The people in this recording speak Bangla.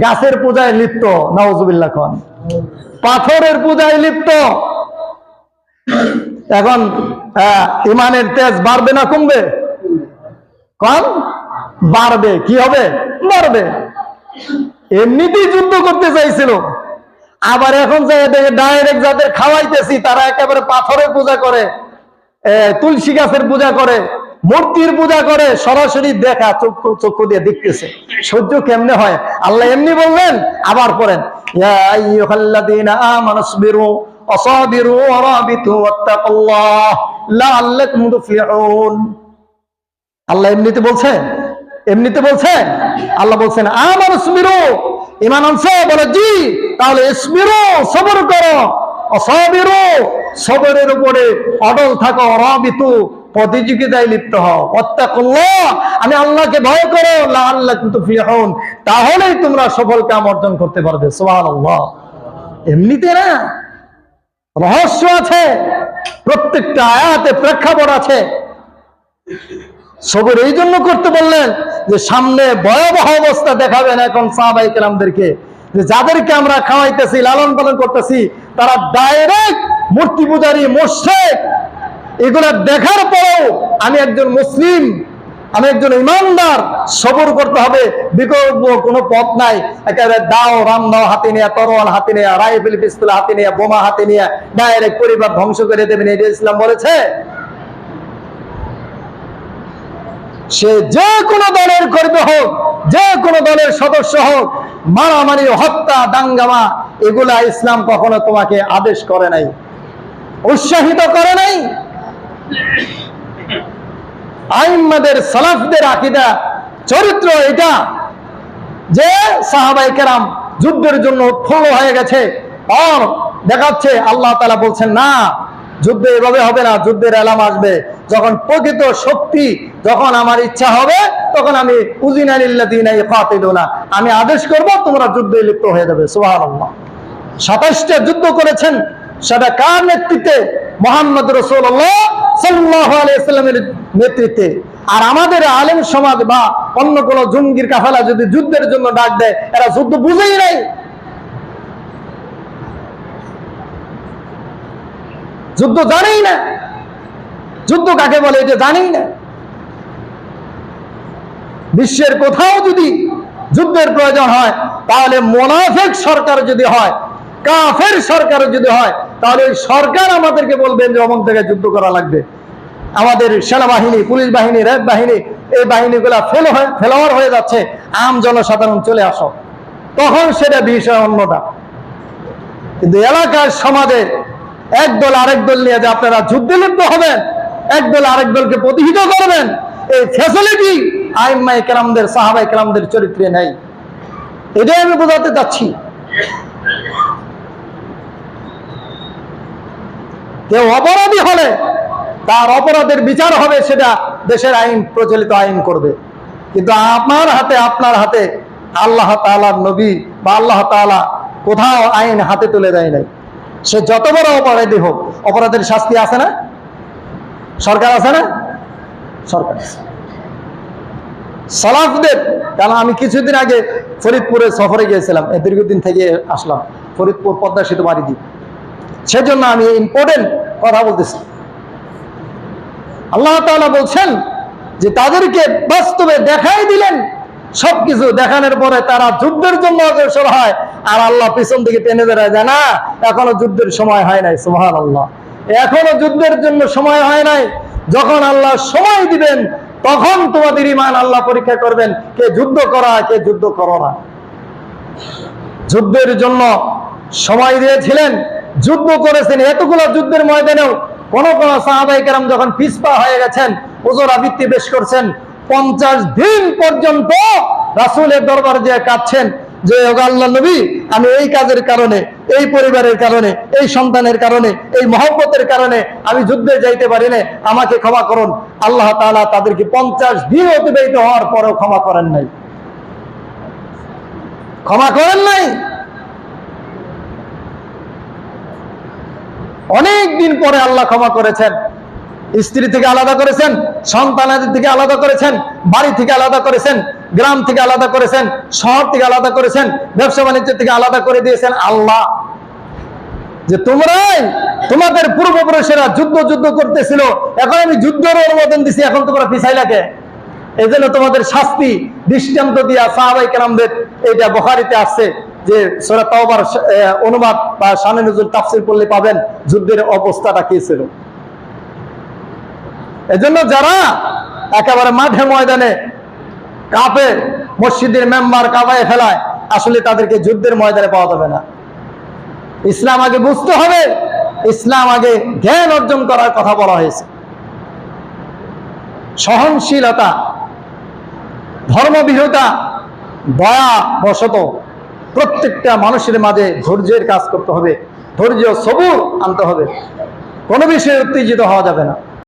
গাছের পূজায় লিপ্ত, নাউজুবিল্লাহ খান, পাথরের পূজায় লিপ্ত। এখন ইমানের তেজ বাড়বে না কমবে? কম বাড়বে। কি হবে? বাড়বে। এমনিতেই যুদ্ধ করতে চাইছিল, আবার এখন যে ডাইরেক্ট যাদের খাওয়াইতেছি তারা একেবারে পাথরের পূজা করে, তুলসী গাছের পূজা করে, মূর্তির পূজা করে, সরাসরি দেখা চক্ষু দিয়ে দেখতেছে। সহ্য কেমনে হয়? আল্লাহ এমনি বললেন, আবার পড়েন, ইয়া আইয়ুহাল্লাযীনা আমানুসবিরু ওয়াসাবিরু ওয়ারাবিতু ওয়াত্তাকুল্লাহ লাআল্লাকুম তুফলিহুন। আল্লাহ এমনিতে বলছে, এমনিতে বলছে। আল্লাহ বলছেন আমানুসবিরু, ঈমান আনছো? বলে জি। তাহলে ইসবিরু, সবর করো, ওয়াসাবিরু, সবরের উপরে অটল থাকো, ওয়ারাবিতু, প্রতিযোগিতায় লিপ্ত হও, ওয়াত্তাকুল্লাহ, আমি আল্লাহকে ভয় করো, লাআল্লাকুম তুফলিহুন, তাহলেই তোমরা সফল কাম অর্জন করতে পারবে। সুবহানাল্লাহ। এমনিতে না, রহস্য আছে, প্রত্যেকটা আয়াতে প্রেক্ষাপট আছে। সবর এই জন্য করতে বললেন যে সামনে ভয়াবহ অবস্থা দেখাবেন এখন সাহাবায়ে কেরামদেরকে, যে যাদেরকে আমরা খাওয়াইতেছি, লালন পালন করতেছি, তারা ডাইরেক্ট মূর্তি পূজারী, মুশরিক। এগুলা দেখার পরেও আমি একজন মুসলিম, আমি একজন ইমানদার, সবর করতে হবে, বিকল্প কোনো পথ নাই। একেবারে দাও, রামদাও হাতে নিয়ে, তরোয়াল হাতে নিয়ে, রাইফেল পিস্তল হাতে নিয়ে, বোমা হাতে নিয়ে ডাইরেক্ট পরিবার ধ্বংস করে দেবেন, এটা ইসলাম বলেছে? সে যে কোনো দলের কর্মী হোক, যে কোনো দলের সদস্য হোক, মারামারি, হত্যা, দাঙ্গামা, এগুলা ইসলাম কখনো তোমাকে আদেশ করে নাই, উৎসাহিত করে নাই। আইম্মাদের, সালাফদের আকীদা, চরিত্র এটা যে সাহাবায়ে কেরাম যুদ্ধের জন্য উৎফুল্ল হয়ে গেছে, আর দেখাচ্ছে আল্লাহ তাআলা বলছেন না, যুদ্ধ এভাবে হবে না, যুদ্ধের এলাম আসবে যখন প্রকৃত শক্তি, যখন আমার ইচ্ছা হবে, তখন আমি উযিনা লিল্লাযীনা ইকাতিলুনা, আমি আদেশ করব, তোমরা যুদ্ধে লিপ্ত হয়ে যাবে। সুবহানাল্লাহ। 27টা যুদ্ধ করেছেন, সেটা কার নেতৃত্বে? মুহাম্মদ রাসূলুল্লাহ সাল্লাল্লাহু আলাইহি ওয়াসাল্লামের নেতৃত্বে। আর আমাদের আলেম সমাজ বা অন্য কোন জঙ্গির কাফেলা যদি যুদ্ধের জন্য ডাক দেয়, এরা যুদ্ধ বুঝেই নাই, যুদ্ধ জানেই না, যুদ্ধ কাকে বলে এটা জানেই না। বিশ্বের কোথাও যদি যুদ্ধের প্রয়োজন হয়, তাহলে মুনাফিক সরকার যদি হয়, কাফের সরকার যদি হয়, তাহলে ওই সরকার আমাদেরকে বলবেন যে অমুক জায়গায় যুদ্ধ করা লাগবে। আমাদের সেনাবাহিনী, পুলিশ বাহিনী, র্যাব বাহিনী, এই বাহিনীগুলা ফেলোয়ার হয়ে যাচ্ছে, আম জনসাধারণ চলে আসো, তখন সেটা বিষয় অন্যটা। কিন্তু এলাকার সমাজে একদল আরেক দল নিয়ে যে আপনারা যুদ্ধে লিপ্ত হবেন, একদল আরেক দলকে প্রতিহিত করবেন, এই ফ্যাসিলিটি আইম্মায়ে কেরামদের, সাহাবায়ে কেরামদের চরিত্রে নেই। এটাই আমি বোঝাতে চাচ্ছি। কেউ অপরাধী হলে তার অপরাধের বিচার হবে, সেটা দেশের আইন, প্রচলিত আইন করবে। কিন্তু আপনার হাতে, আপনার হাতে আল্লাহ তাআলার নবী বা আল্লাহ তাআলা কোথাও আইন হাতে তুলে দেয় নাই। সে যত বড় অপরাধী হোক, অপরাধের শাস্তি আছে না? সরকার আছে না? সরকার আছে। সালাফদের, কারণ আমি কিছুদিন আগে ফরিদপুরে সফরে গিয়েছিলাম, দীর্ঘদিন থেকে আসলাম, ফরিদপুর পদ্মা সেতু বাড়ি দিই, সেজন্য আমি ইম্পর্টেন্ট কথা বলতেছি। আল্লাহ তাআলা বলছেন যে তাদেরকে বাস্তবে দেখাই দিলেন, সবকিছু দেখানোর পরে তারা যুদ্ধের জন্য অগ্রসর হয়, আর আল্লাহ পিছন দিকে টেনে ধরে যায়, না এখনো যুদ্ধের সময় হয় নাই। সুবহানাল্লাহ। এখনো যুদ্ধের জন্য সময় হয় নাই। যখন আল্লাহ সময় দিবেন, তখন তোমাদের ঈমান আল্লাহ পরীক্ষা করবেন, কে যুদ্ধ করা, কে যুদ্ধ করো না। যুদ্ধের জন্য সময় দিয়েছিলেন, যুদ্ধ করেছেন, এতগুলো যুদ্ধের ময়দানেও কোন কোন সাহাবায়ে কেরাম যখন পিছপা হয়ে গেছেন, ওজর আবৃত্তি পেশ করছেন, 50 দিন পর্যন্ত রাসূলের দরবারে যে কাঁদছেন যে আল্লাহ নবী, আমি এই কাজের কারণে, এই পরিবারের কারণে, এই সন্তানের কারণে, এই মহব্বতের কারণে আমি যুদ্ধে যাইতে পারি না, আমাকে ক্ষমা করুন। আল্লাহ তাআলা তাদেরকে 50 দিন অতিবাহিত হওয়ার পরেও ক্ষমা করেন নাই, ক্ষমা করেন নাই। অনেক দিন পরে আল্লাহ ক্ষমা করেছেন। স্ত্রী থেকে আলাদা করেছেন, সন্তানাদের থেকে আলাদা করেছেন, বাড়ি থেকে আলাদা করেছেন, গ্রাম থেকে আলাদা করেছেন, শহর থেকে আলাদা করেছেন, ব্যবসা বাণিজ্য থেকে আলাদা করে দিয়েছেন আল্লাহ। যে তোমরাই, তোমাদের পূর্বপুরুষেরা যুদ্ধ করতেছিল, এখন আমি যুদ্ধের অনুমোদন দিছি, এখন তোমরা পিছাইলাকে। এই জন্য তোমাদের শাস্তি দৃষ্টান্ত দিয়া সাহাবায়ে কেরামদের, এটা বুখারীতে আসছে যে সূরা তাওবার অনুবাদ বা শানে নুজুল তাফসীর পড়লে পাবেন যুদ্ধের অবস্থাটা কি ছিল। এজন্য যারা একেবারে মাঠে ময়দানে কাঁপে, মসজিদের মেম্বার কাঁপায় ফেলায়, আসলে তাদেরকে যুদ্ধের ময়দানে পাওয়া যাবে না। ইসলাম আগে বুঝতে হবে, ইসলাম আগে জ্ঞান অর্জন করার কথা বলা হয়েছে। সহনশীলতা, ধর্মবিহতা, দয়া বশত প্রত্যেকটা মানুষের মাঝে ধৈর্যের কাজ করতে হবে, ধৈর্য সবুর আনতে হবে, কোনো বিষয়ে উত্তেজিত হওয়া যাবে না।